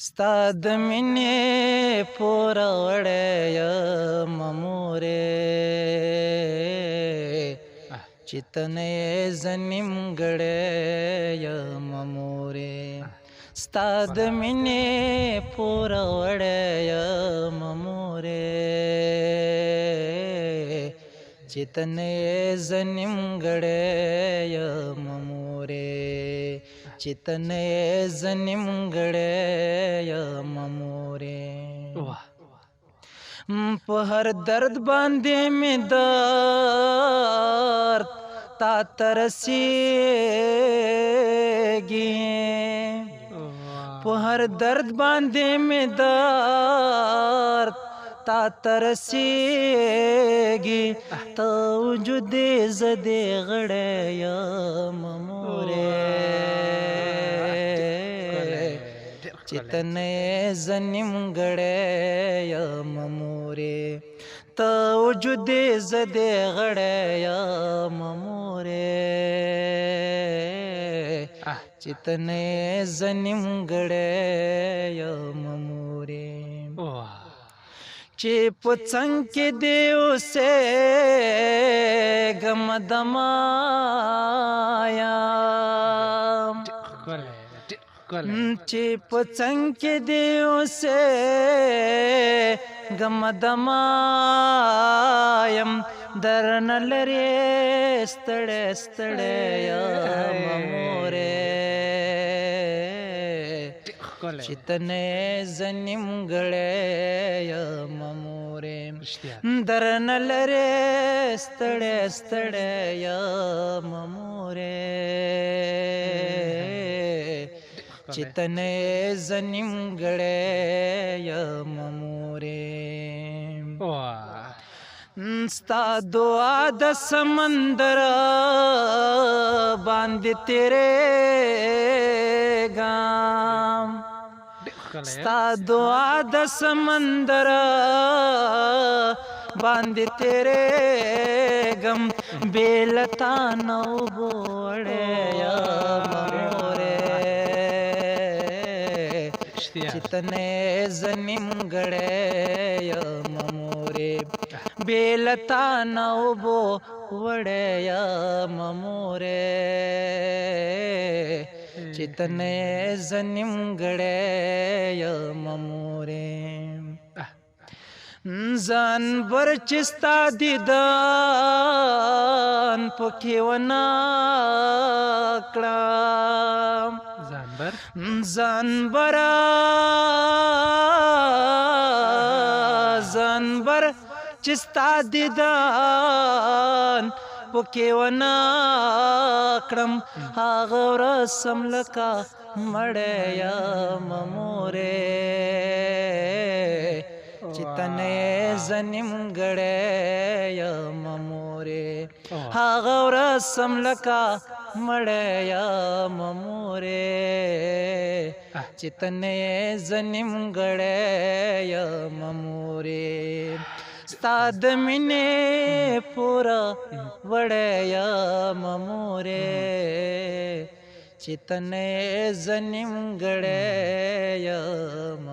ستاد مینې پوره وړی یم مورې چې ته نه یې زه نیمګړی یم مورې ستا د مینې پوره وړی یم مورې چې ته نه یې زه نیمګړی یم مورې چې ته نه یې زه نیمګړی یم مورې په هر درد باندې مې درد تا ته رسېږي په هر درد باندې مې درد تا ته رسېږي ته وجود زه دې غړی یم مورې چې ته نه یې زه نیمګړی یم مورې ته وجود زه دې غړی یم مورې چې ته نه یې زه نیمګړی یم مورې چې په څنګ کې دې اوسېږم دما یم چې په څنګ کې دې اوسېږم دما یم درنه لرې ستړی ستړی یم مورې چې ته نه یې زه نیمګړی یم مورې درنه لرې ستړی ستړی یم مورې چې ته نه یې زه نیمګړی یم مورې ستا دعا د سمندر باندې تیریږم ستا دعا د سمندر باندې تیریږم بې له تا نه اوبه وړی یم مورې چې ته نه یې زه نیمګړی یم مورې بې له تا نه اوبه وړی یم مورې چې ته نه یې زه نیمګړی یم مورې ځان بر چې ستا دیدن پکې ونه کړم ځان بر چې ستا دیدن پکې ونه کړم هغه ورځ سم لکه مړی یم مورې چې ته نه یې زه نیمګړی یم مورې هغه ورځ سم لکه مړی یم مورې چې ته نه یې زه نیمګړی یم مورې ستا د مینې پوره وړی یم مورې چې ته نه یې زه نیمګړی یم